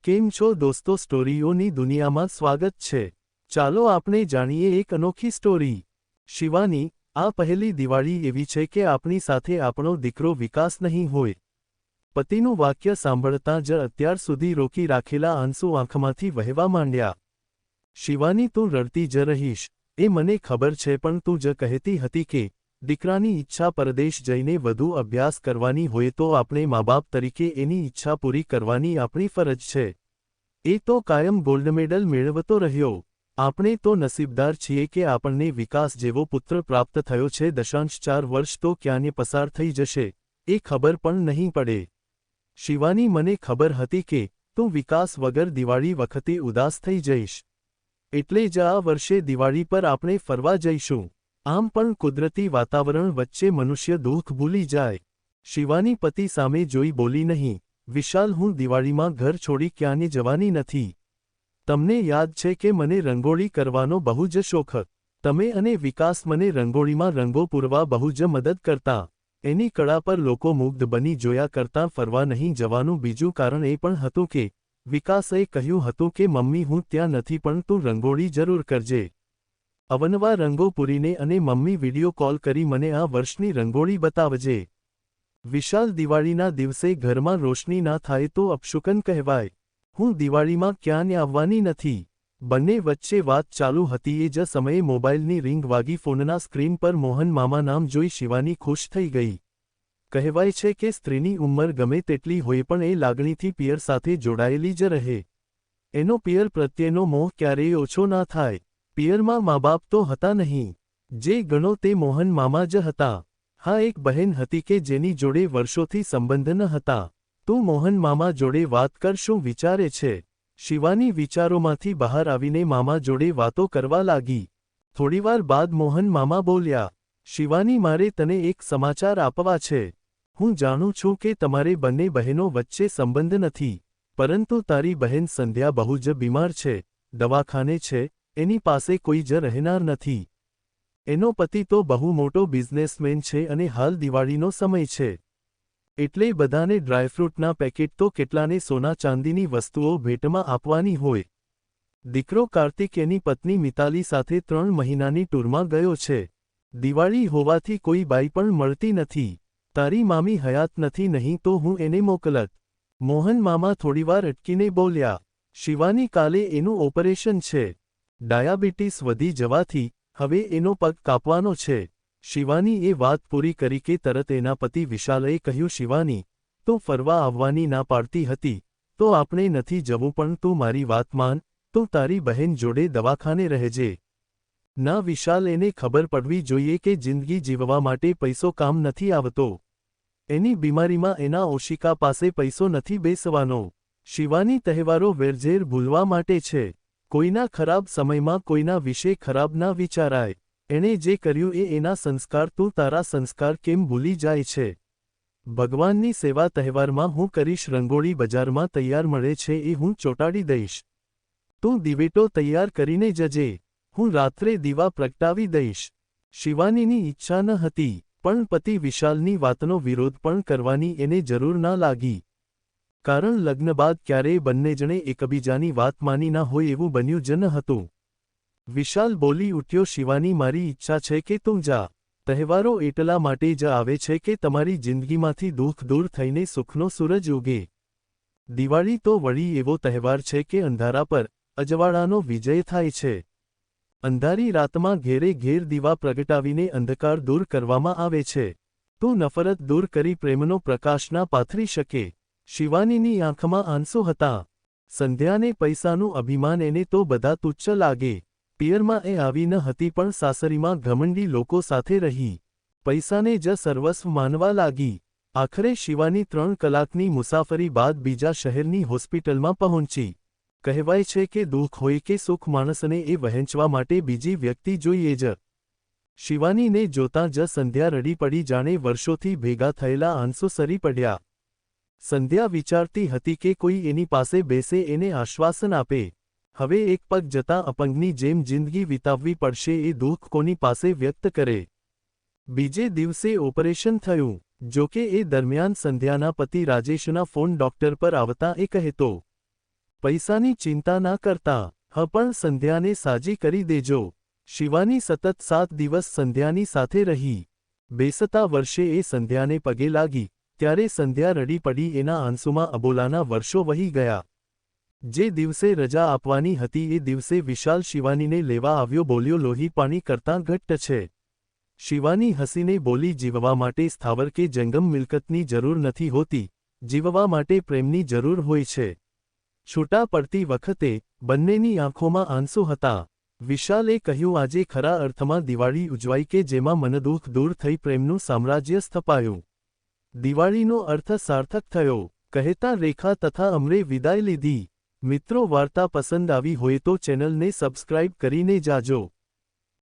કેમ છો દોસ્તો, સ્ટોરીઓની દુનિયામાં સ્વાગત છે। ચાલો આપણે જાણીએ એક અનોખી સ્ટોરી। શિવાની, આ પહેલી દિવાળી એવી છે કે આપણી સાથે આપણો દીકરો વિકાસ નહીં હોય। પતિનું વાક્ય સાંભળતા જ અત્યાર સુધી રોકી રાખેલા આંસુ આંખમાંથી વહેવા માંડ્યા। શિવાની, તું રડતી જ રહીશ એ મને ખબર છે, પણ તું જ કહેતી હતી કે દીકરાની ઈચ્છા પરદેશ જઈને વધુ અભ્યાસ કરવાની હોય તો આપણે મા-બાપ તરીકે એની ઈચ્છા પૂરી કરવાની આપણી ફરજ છે। એ તો કાયમ ગોલ્ડ મેડલ મેળવતો રહ્યો। આપણે તો નસીબદાર છીએ કે આપણને વિકાસ જેવો પુત્ર પ્રાપ્ત થયો છે। 4 વર્ષ તો ક્યાંને પસાર થઈ જશે એ ખબર પણ નહીં પડે। શિવાની, મને ખબર હતી કે તું વિકાસ વગર દિવાળી વખતે ઉદાસ થઈ જઈશ, એટલે જ આ વર્ષે દિવાળી પર આપણે ફરવા જઈશું। આમ પણ કુદરતી વાતાવરણ વચ્ચે મનુષ્ય દુઃખ ભૂલી જાય। શિવાની પતિ સામે જોઈ બોલી, નહીં વિશાલ, હું દિવાળીમાં ઘર છોડી ક્યાંને જવાની નથી। તમને યાદ છે કે મને રંગોળી કરવાનો બહુ જ શોખ। તમે અને વિકાસ મને રંગોળીમાં રંગો પૂરવા બહુ જ મદદ કરતા। એની કળા પર લોકો મુગ્ધ બની જોયા કરતાં ફરવા નહીં જવાનું બીજું કારણ એ પણ હતું કે વિકાસે કહ્યું હતું કે મમ્મી, હું ત્યાં નથી પણ તું રંગોળી જરૂર કરજે। અવનવા રંગો પૂરીને અને મમ્મી, વિડિયો કોલ કરી મને આ વર્ષની રંગોળી બતાવજે। વિશાલ, દિવાળીના દિવસે ઘરમાં રોશની ના થાય તો અપશુકન કહેવાય। હું દિવાળીમાં ક્યાંય આવવાની નથી। બંને વચ્ચે વાત ચાલુ હતી એ જ સમયે મોબાઈલની રિંગ વાગી। ફોનના સ્ક્રીન પર મોહન મામા નામ જોઈ શિવાની ખુશ થઈ ગઈ। કહેવાય છે કે સ્ત્રીની ઉંમર ગમે તેટલી હોય પણ એ લાગણીથી પિયર સાથે જોડાયેલી જ રહે। એનો પિયર પ્રત્યેનો મોહ ક્યારેય ઓછો ના થાય। પિયરમાં મા-બાપ તો હતા નહીં, જે ગણો તે મોહન મામા જ હતા। હા, એક બહેન હતી કે જેની જોડે વર્ષોથી સંબંધ ન હતા। તું મોહન મામા જોડે વાત કર, શું વિચારે છે? શિવાની વિચારોમાંથી બહાર આવીને મામા જોડે વાતો કરવા લાગી। થોડીવાર બાદ મોહન મામા બોલ્યા, શિવાની, મારે તને એક સમાચાર આપવા છે। હું જાણું છું કે તમારે બંને બહેનો વચ્ચે સંબંધ નથી, પરંતુ તારી બહેન સંધ્યા બહુ જ બીમાર છે, દવાખાને છે, એની પાસે કોઈ જ રહેનાર નથી। એનો પતિ તો બહુ મોટો બિઝનેસમેન છે અને હાલ દિવાળીનો સમય છે, એટલે બધાને ડ્રાયફ્રૂટના પેકેટ તો કેટલાને સોના ચાંદીની વસ્તુઓ ભેટમાં આપવાની હોય। દીકરો કાર્તિક એની પત્ની મિતાલી સાથે 3 મહિનાની ટૂરમાં ગયો છે। દિવાળી હોવાથી કોઈ બાઈ પણ મળતી નથી। તારી મામી હયાત નથી, નહીં તો હું એને મોકલત। મોહન મામા થોડીવાર અટકીને બોલ્યા, શિવાની, કાલે એનું ઓપરેશન છે। ડાયાબિટીસ વધી જવાથી હવે એનો પગ કાપવાનો છે। શિવાની એ વાત પૂરી કરી કે તરત એના પતિ વિશાલે કહ્યું, શિવાની, તું ફરવા આવવાની ના પાડતી હતી તો આપણે નથી જવું, પણ તું મારી વાત માન, તું તારી બહેન જોડે દવાખાને રહેજે। ના વિશાલ, એને ખબર પડવી જોઈએ કે જિંદગી જીવવા માટે પૈસો કામ નથી આવતો। એની બીમારીમાં એના ઓશિકા પાસે પૈસો નથી બેસવાનો। શિવાની, તહેવારો વેરઝેર ભૂલવા માટે છે। કોઈના ખરાબ સમયમાં કોઈના વિશે ખરાબ ના વિચારાય। એણે જે કર્યું એ એના સંસ્કાર, તું તારા સંસ્કાર કેમ ભૂલી જાય છે? ભગવાનની સેવા તહેવારમાં હું કરીશ। રંગોળી બજારમાં તૈયાર મળે છે એ હું ચોંટાડી દઈશ। તું દિવેટો તૈયાર કરીને જજે, હું રાત્રે દીવા પ્રગટાવી દઈશ। શિવાનીની ઈચ્છા ન હતી, પણ પતિ વિશાલની વાતનો વિરોધ પણ કરવાની એને જરૂર ના લાગી, કારણ લગ્ન બાદ ક્યારેય બંને જણે એકબીજાની વાત માની ના હોય એવું બન્યું જ ન હતું। વિશાલ બોલી ઉઠ્યો, શિવાની, મારી ઈચ્છા છે કે તું જા। તહેવારો એટલા માટે જ આવે છે કે તમારી જિંદગીમાંથી દુઃખ દૂર થઈને સુખનો સૂરજ ઉગે। દિવાળી તો વળી એવો તહેવાર છે કે અંધારા પર અજવાળાનો વિજય થાય છે। અંધારી રાતમાં ઘેરે ઘેર દીવા પ્રગટાવીને અંધકાર દૂર કરવામાં આવે છે। તું નફરત દૂર કરી પ્રેમનો પ્રકાશ ના પાથરી શકે। શિવાનીની આંખમાં આંસુ હતા। સંધ્યાને પૈસાનું અભિમાન, એને તો બધા તુચ્છ લાગે। પિયરમાં એ આવી ન હતી પણ સાસરીમાં ઘમંડી લોકો સાથે રહી, પૈસાને જ સર્વસ્વ માનવા લાગી। આખરે શિવાની 3 કલાકની મુસાફરી બાદ બીજા શહેરની હોસ્પિટલમાં પહોંચી। કહેવાય છે કે દુઃખ હોય કે સુખ, માણસને એ વહેંચવા માટે બીજી વ્યક્તિ જોઈએ જ। શિવાનીને જોતાં જ સંધ્યા રડી પડી, જાણે વર્ષોથી ભેગા થયેલા આંસુ સરી પડ્યા। સંધ્યા વિચારતી હતી કે કોઈ એની પાસે બેસે, એને આશ્વાસન આપે। હવે એક પગ જતાં અપંગની જેમ જિંદગી વિતાવવી પડશે, એ દુઃખ કોની પાસે વ્યક્ત કરે? બીજે દિવસે ઓપરેશન થયું। જોકે એ દરમિયાન સંધ્યાના પતિ રાજેશના ફોન ડોક્ટર પર આવતા એ કહેતો, પૈસાની ચિંતા ના કરતા, પણ સંધ્યાને સાજી કરી દેજો. શિવાની સતત 7 દિવસ સંધ્યાની સાથે રહી. બેસતા વર્ષે એ સંધ્યાને પગે લાગી, ત્યારે સંધ્યા રડી પડી. એના આંસુમાં અબોલાના વર્ષો વહી ગયા. જે દિવસે રજા આપવાની હતી એ દિવસે વિશાલ શિવાનીને લેવા આવ્યો. બોલ્યો, લોહી પાણી કરતાં ઘટ્ટ છે. શિવાની હસીને બોલી, જીવવા માટે સ્થાવર કે જંગમ મિલકતની જરૂર નથી હોતી, જીવવા માટે પ્રેમની જરૂર હોય છે. છૂટા પડતી વખતે બંનેની આંખોમાં આંસુ હતા. વિશાલે કહ્યું, આજે ખરા અર્થમાં દિવાળી ઉજવાઈ કે જેમાં મનદુઃખ દૂર થઈ પ્રેમનું સામ્રાજ્ય સ્થપાયું. દિવાળીનો અર્થ સાર્થક થયો, કહેતા રેખા તથા અમરે વિદાય લીધી. મિત્રો, વાર્તા પસંદ આવી હોય તો ચેનલને સબસ્ક્રાઇબ કરીને જાજો.